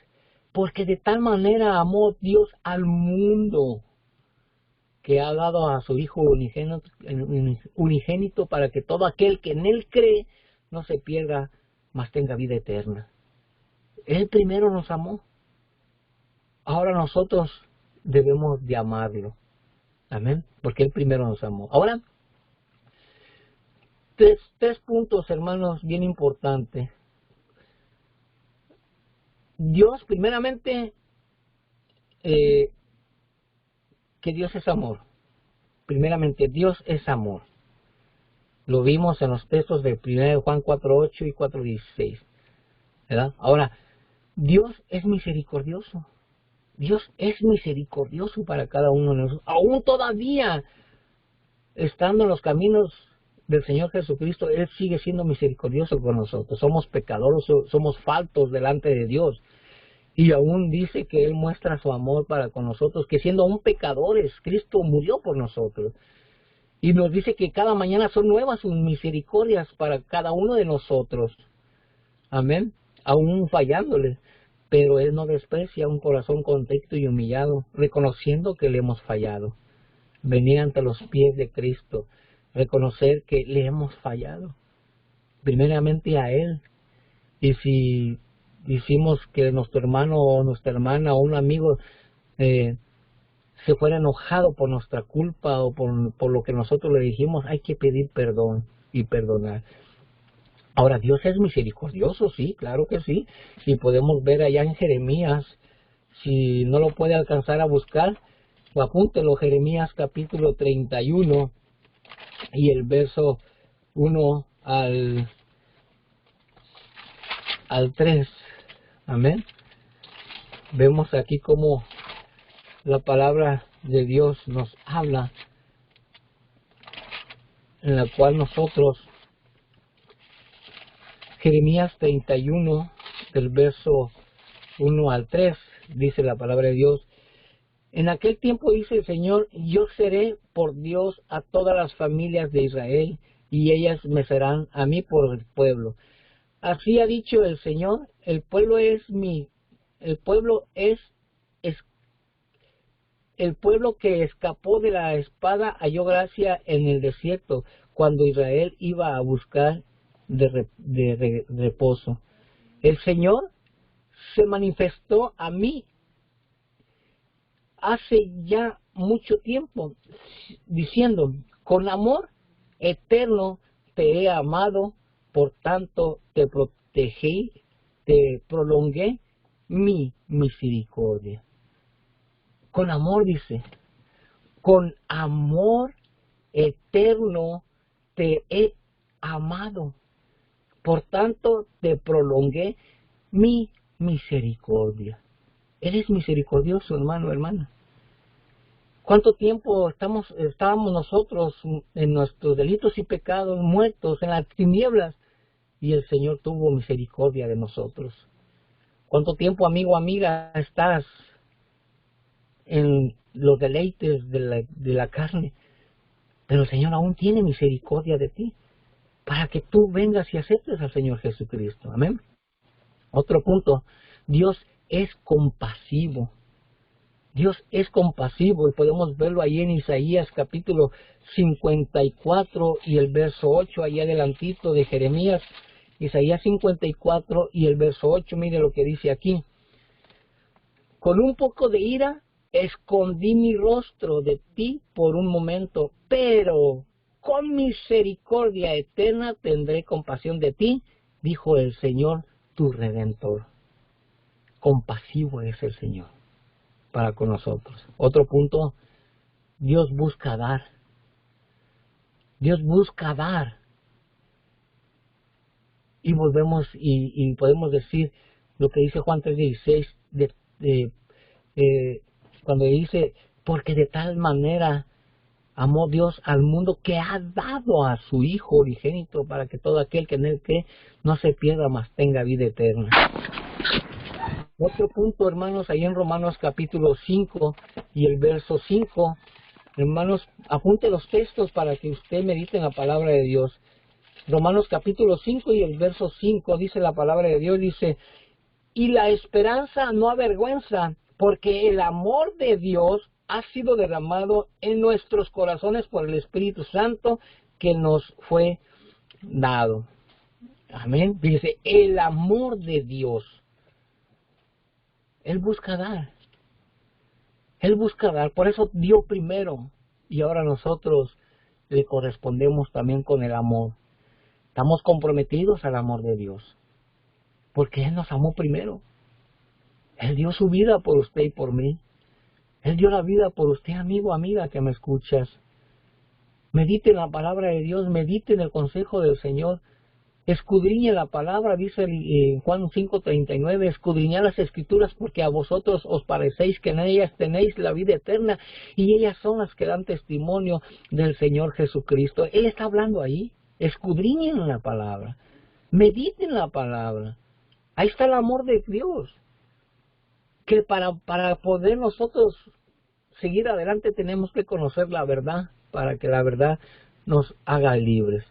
Porque de tal manera amó Dios al mundo, que ha dado a su Hijo unigénito para que todo aquel que en Él cree no se pierda, mas tenga vida eterna. Él primero nos amó. Ahora nosotros debemos de amarlo. Amén. Porque Él primero nos amó. Ahora, tres puntos, hermanos, bien importantes. Dios, primeramente, que Dios es amor. Primeramente, Dios es amor. Lo vimos en los textos de 1 Juan 4:8 y 4:16. ¿Verdad? Ahora, Dios es misericordioso. Dios es misericordioso para cada uno de nosotros. Aún todavía, estando en los caminos del Señor Jesucristo, Él sigue siendo misericordioso con nosotros. Somos pecadores, somos faltos delante de Dios. Y aún dice que Él muestra su amor para con nosotros, que siendo aún pecadores, Cristo murió por nosotros. Y nos dice que cada mañana son nuevas sus misericordias para cada uno de nosotros. Amén. Aún fallándole. Pero Él no desprecia un corazón contrito y humillado, reconociendo que le hemos fallado. Venir ante los pies de Cristo, reconocer que le hemos fallado. Primeramente a Él. Y si decimos que nuestro hermano o nuestra hermana o un amigo se fuera enojado por nuestra culpa o por lo que nosotros le dijimos, hay que pedir perdón y perdonar. Ahora, Dios es misericordioso, sí, claro que sí. Y podemos ver allá en Jeremías, si no lo puede alcanzar a buscar, o apúntelo, Jeremías capítulo 31 y el verso 1 al 3. Amén. Vemos aquí cómo la palabra de Dios nos habla, en la cual nosotros, Jeremías 31, del verso 1 al 3, dice la palabra de Dios: en aquel tiempo, dice el Señor, yo seré por Dios a todas las familias de Israel, y ellas me serán a mí por el pueblo. Así ha dicho el Señor, el pueblo es el pueblo que escapó de la espada halló gracia en el desierto, cuando Israel iba a buscar reposo. El Señor se manifestó a mí hace ya mucho tiempo, diciendo: con amor eterno te he amado, por tanto te protegí, te prolongué mi misericordia. Con amor, dice, con amor eterno te he amado, por tanto te prolongué mi misericordia. Él es misericordioso, hermano, hermana. ¿Cuánto tiempo estábamos nosotros en nuestros delitos y pecados, muertos en las tinieblas, y el Señor tuvo misericordia de nosotros? ¿Cuánto tiempo, amigo, amiga, estás en los deleites de la carne? Pero el Señor aún tiene misericordia de ti, para que tú vengas y aceptes al Señor Jesucristo. Amén. Otro punto: Dios es compasivo. Dios es compasivo, y podemos verlo ahí en Isaías capítulo 54 y el verso 8, ahí adelantito de Jeremías. Isaías 54 y el verso 8, mire lo que dice aquí: con un poco de ira escondí mi rostro de ti por un momento, pero con misericordia eterna tendré compasión de ti, dijo el Señor tu Redentor. Compasivo es el Señor para con nosotros. Otro punto: Dios busca dar. Dios busca dar. Y volvemos y podemos decir lo que dice Juan 3:16, cuando dice: porque de tal manera amó Dios al mundo, que ha dado a su Hijo unigénito, para que todo aquel que en él cree no se pierda, mas tenga vida eterna. Otro punto, hermanos, ahí en Romanos capítulo 5 y el verso 5, hermanos, apunte los textos para que usted medite en la palabra de Dios. Romanos capítulo 5 y el verso 5 dice la palabra de Dios, dice: y la esperanza no avergüenza, porque el amor de Dios ha sido derramado en nuestros corazones por el Espíritu Santo que nos fue dado. Amén. Dice, el amor de Dios. Él busca dar. Él busca dar. Por eso dio primero. Y ahora nosotros le correspondemos también con el amor. Estamos comprometidos al amor de Dios, porque Él nos amó primero. Él dio su vida por usted y por mí. Él dio la vida por usted, amigo, amiga, que me escuchas. Medite en la palabra de Dios, medite en el consejo del Señor. Escudriñe la palabra, dice en Juan 5:39, escudriñad las Escrituras, porque a vosotros os parecéis que en ellas tenéis la vida eterna, y ellas son las que dan testimonio del Señor Jesucristo. Él está hablando ahí. Escudriñen la palabra, mediten la palabra. Ahí está el amor de Dios, que para poder nosotros seguir adelante tenemos que conocer la verdad, para que la verdad nos haga libres.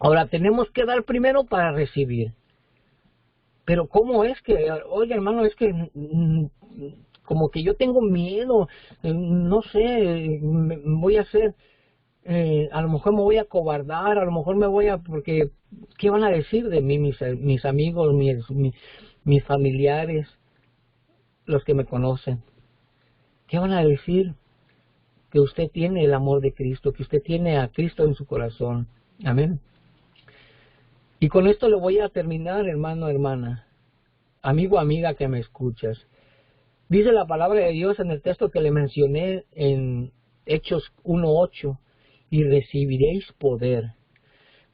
Ahora, tenemos que dar primero para recibir. Pero ¿cómo es que, oye, hermano, es que como que yo tengo miedo, no sé, voy a hacer, a lo mejor me voy a cobardar, a lo mejor me voy a, porque ¿qué van a decir de mí mis amigos, mis familiares, los que me conocen? ¿Qué van a decir? Que usted tiene el amor de Cristo, que usted tiene a Cristo en su corazón. Amén. Y con esto le voy a terminar, hermano, hermana, amigo, amiga que me escuchas. Dice la palabra de Dios en el texto que le mencioné en Hechos 1:8, y recibiréis poder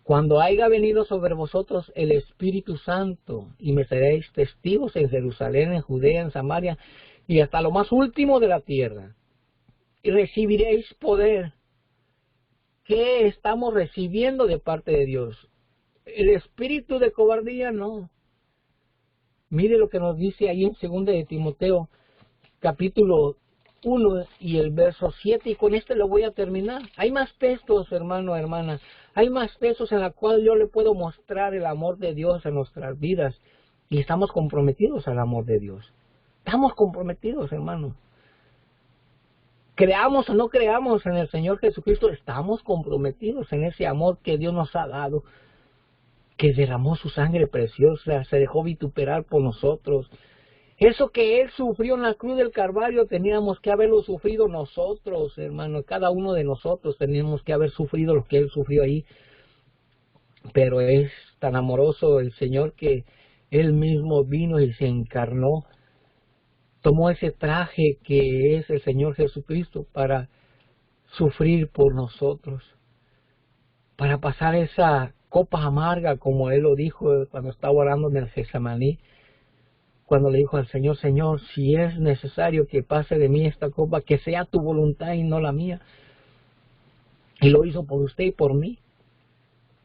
cuando haya venido sobre vosotros el Espíritu Santo, y me seréis testigos en Jerusalén, en Judea, en Samaria, y hasta lo más último de la tierra. Y recibiréis poder. ¿Qué estamos recibiendo de parte de Dios? El espíritu de cobardía, no. Mire lo que nos dice ahí en 2 de Timoteo, capítulo 1 y el verso 7, y con este lo voy a terminar. Hay más textos, hermano, hermana. Hay más textos en la cual yo le puedo mostrar el amor de Dios en nuestras vidas. Y estamos comprometidos al amor de Dios. Estamos comprometidos, hermano. Creamos o no creamos en el Señor Jesucristo, estamos comprometidos en ese amor que Dios nos ha dado, que derramó su sangre preciosa, se dejó vituperar por nosotros. Eso que Él sufrió en la cruz del Calvario, teníamos que haberlo sufrido nosotros, hermano. Cada uno de nosotros teníamos que haber sufrido lo que Él sufrió ahí. Pero es tan amoroso el Señor que Él mismo vino y se encarnó. Tomó ese traje que es el Señor Jesucristo para sufrir por nosotros, para pasar esa copa amarga, como Él lo dijo cuando estaba orando en el Getsemaní, cuando le dijo al Señor: Señor, si es necesario que pase de mí esta copa, que sea tu voluntad y no la mía. Y lo hizo por usted y por mí.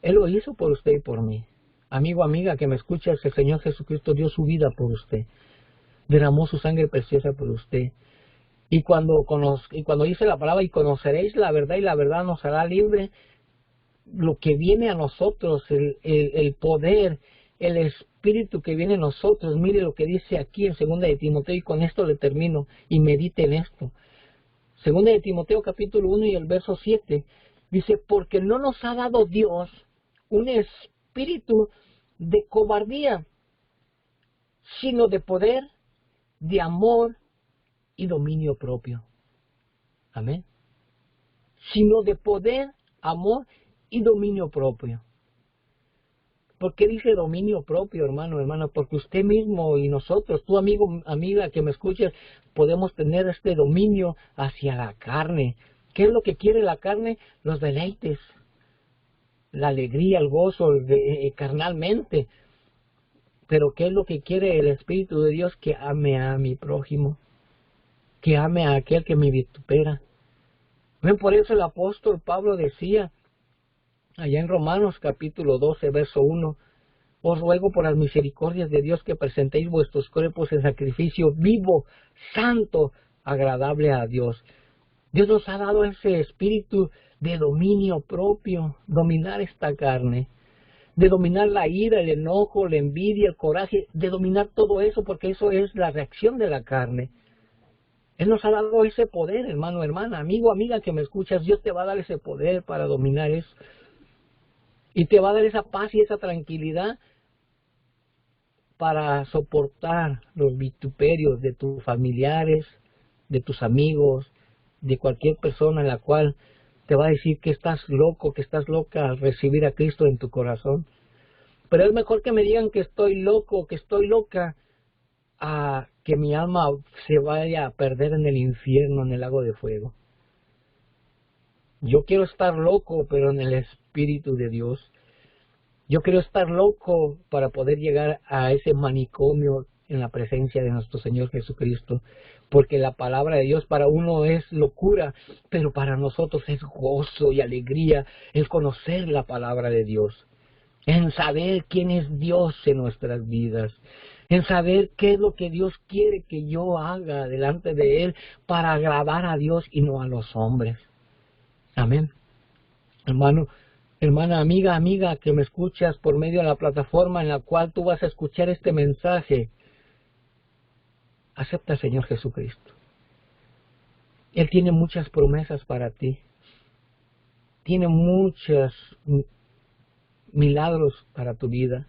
Él lo hizo por usted y por mí. Amigo, amiga, que me escuchas, el Señor Jesucristo dio su vida por usted. Derramó su sangre preciosa por usted. Y cuando dice la palabra, y conoceréis la verdad, y la verdad nos hará libre, lo que viene a nosotros, el poder, el espíritu que viene a nosotros, mire lo que dice aquí en 2 de Timoteo, y con esto le termino, y medite en esto. 2 de Timoteo capítulo 1 y el verso 7, dice: porque no nos ha dado Dios un espíritu de cobardía, sino de poder, de amor y dominio propio. Amén. Sino de poder, amor y dominio propio. ¿Por qué dice dominio propio, hermano, hermana? Porque usted mismo y nosotros, tú amigo, amiga que me escuchas, podemos tener este dominio hacia la carne. ¿Qué es lo que quiere la carne? Los deleites, la alegría, el gozo carnalmente. Pero ¿qué es lo que quiere el Espíritu de Dios? Que ame a mi prójimo, que ame a aquel que me vitupera. Ven, por eso el apóstol Pablo decía, allá en Romanos capítulo 12, verso 1, os ruego por las misericordias de Dios que presentéis vuestros cuerpos en sacrificio vivo, santo, agradable a Dios. Dios nos ha dado ese espíritu de dominio propio, dominar esta carne, de dominar la ira, el enojo, la envidia, el coraje, de dominar todo eso, porque eso es la reacción de la carne. Él nos ha dado ese poder, hermano, hermana, amigo, amiga que me escuchas. Dios te va a dar ese poder para dominar eso. Y te va a dar esa paz y esa tranquilidad para soportar los vituperios de tus familiares, de tus amigos, de cualquier persona en la cual te va a decir que estás loco, que estás loca al recibir a Cristo en tu corazón. Pero es mejor que me digan que estoy loco, que estoy loca, a que mi alma se vaya a perder en el infierno, en el lago de fuego. Yo quiero estar loco, pero en el Espíritu de Dios. Yo quiero estar loco para poder llegar a ese manicomio en la presencia de nuestro Señor Jesucristo. Porque la palabra de Dios para uno es locura, pero para nosotros es gozo y alegría el conocer la palabra de Dios. En saber quién es Dios en nuestras vidas. En saber qué es lo que Dios quiere que yo haga delante de Él para agradar a Dios y no a los hombres. Amén. Hermano, hermana, amiga, amiga que me escuchas por medio de la plataforma en la cual tú vas a escuchar este mensaje, acepta al Señor Jesucristo. Él tiene muchas promesas para ti. Tiene muchos milagros para tu vida.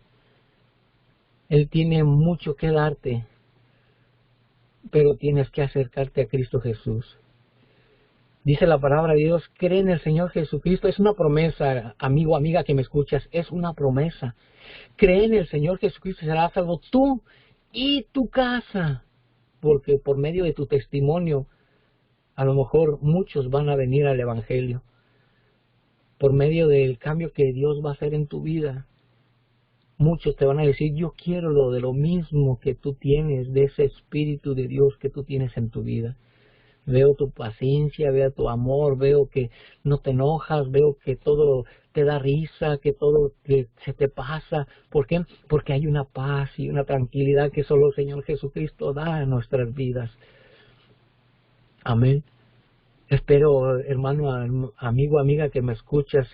Él tiene mucho que darte, pero tienes que acercarte a Cristo Jesús. Dice la palabra de Dios, cree en el Señor Jesucristo. Es una promesa, amigo, amiga que me escuchas, es una promesa. Cree en el Señor Jesucristo y serás salvo tú y tu casa. Porque por medio de tu testimonio, a lo mejor muchos van a venir al Evangelio. Por medio del cambio que Dios va a hacer en tu vida. Muchos te van a decir, yo quiero lo de lo mismo que tú tienes, de ese Espíritu de Dios que tú tienes en tu vida. Veo tu paciencia, veo tu amor, veo que no te enojas, veo que todo te da risa, que todo se te pasa. ¿Por qué? Porque hay una paz y una tranquilidad que solo el Señor Jesucristo da en nuestras vidas. Amén. Espero, hermano, amigo, amiga que me escuchas,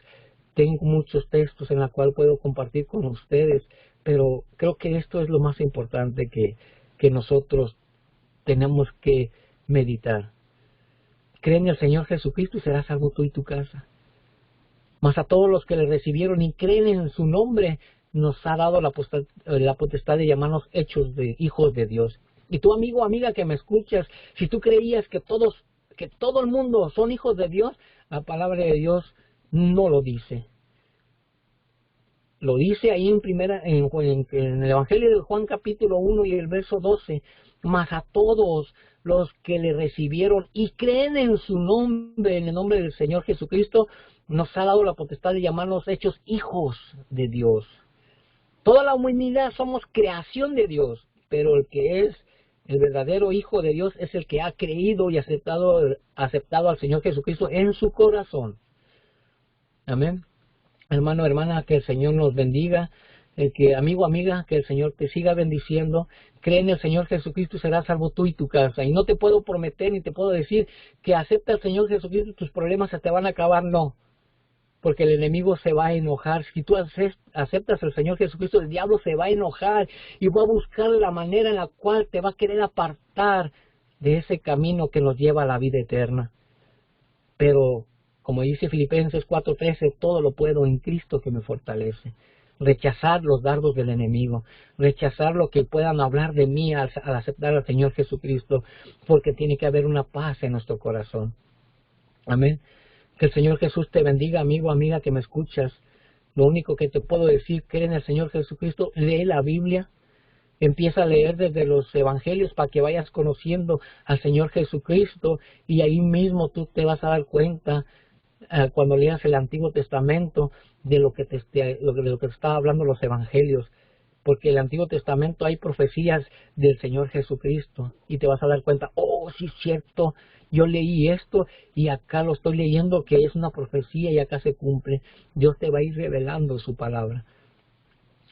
tengo muchos textos en los cuales puedo compartir con ustedes, pero creo que esto es lo más importante que nosotros tenemos que meditar. Cree en el Señor Jesucristo y serás salvo tú y tu casa. Mas a todos los que le recibieron y creen en su nombre, nos ha dado la potestad de llamarnos hechos de hijos de Dios. Y tú, amigo, amiga que me escuchas, si tú creías que todo el mundo son hijos de Dios, la palabra de Dios no lo dice. Lo dice ahí en el Evangelio de Juan capítulo 1 y el verso 12. Mas a todos los que le recibieron y creen en su nombre, en el nombre del Señor Jesucristo, nos ha dado la potestad de llamarnos hechos hijos de Dios. Toda la humanidad somos creación de Dios, pero el que es el verdadero Hijo de Dios es el que ha creído y aceptado al Señor Jesucristo en su corazón. Amén. Hermano, hermana, que el Señor nos bendiga. Amigo, amiga, que el Señor te siga bendiciendo. Cree en el Señor Jesucristo y serás salvo tú y tu casa. Y no te puedo prometer ni te puedo decir que acepta al Señor Jesucristo y tus problemas se te van a acabar. No, porque el enemigo se va a enojar. Si tú aceptas al Señor Jesucristo, el diablo se va a enojar y va a buscar la manera en la cual te va a querer apartar de ese camino que nos lleva a la vida eterna. Pero como dice Filipenses 4:13, todo lo puedo en Cristo que me fortalece. Rechazar los dardos del enemigo, rechazar lo que puedan hablar de mí al aceptar al Señor Jesucristo, porque tiene que haber una paz en nuestro corazón. Amén. Que el Señor Jesús te bendiga, amigo, amiga que me escuchas. Lo único que te puedo decir, cree en el Señor Jesucristo, lee la Biblia, empieza a leer desde los evangelios para que vayas conociendo al Señor Jesucristo y ahí mismo tú te vas a dar cuenta cuando leas el Antiguo Testamento de lo que te está hablando los evangelios, porque en el Antiguo Testamento hay profecías del Señor Jesucristo y te vas a dar cuenta, oh, sí es cierto, yo leí esto y acá lo estoy leyendo que es una profecía y acá se cumple. Dios te va a ir revelando su palabra.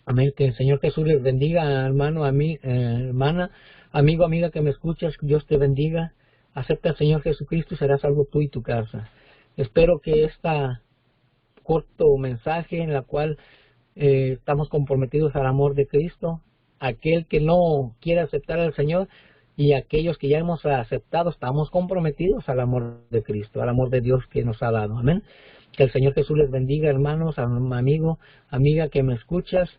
Amén. Que el Señor Jesús les bendiga, hermano, hermana, amigo, amiga que me escuchas, Dios te bendiga. Acepta al Señor Jesucristo y serás salvo tú y tu casa. Espero que corto mensaje en la cual estamos comprometidos al amor de Cristo, aquel que no quiere aceptar al Señor y aquellos que ya hemos aceptado, estamos comprometidos al amor de Cristo, al amor de Dios que nos ha dado. Amén. Que el Señor Jesús les bendiga, hermanos, amigo, amiga que me escuchas.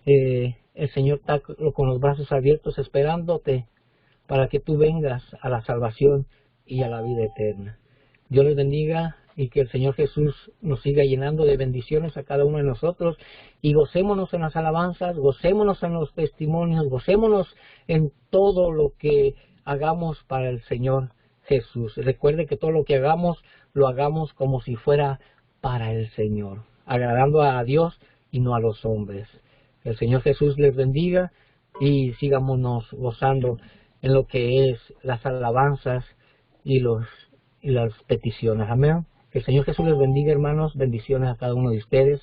El Señor está con los brazos abiertos esperándote para que tú vengas a la salvación y a la vida eterna. Dios les bendiga y que el Señor Jesús nos siga llenando de bendiciones a cada uno de nosotros y gocémonos en las alabanzas, gocémonos en los testimonios, gocémonos en todo lo que hagamos para el Señor Jesús. Recuerde que todo lo que hagamos, lo hagamos como si fuera para el Señor, agradando a Dios y no a los hombres. El Señor Jesús les bendiga y sigámonos gozando en lo que es las alabanzas y las peticiones. Amén. Que el Señor Jesús les bendiga, hermanos. Bendiciones a cada uno de ustedes.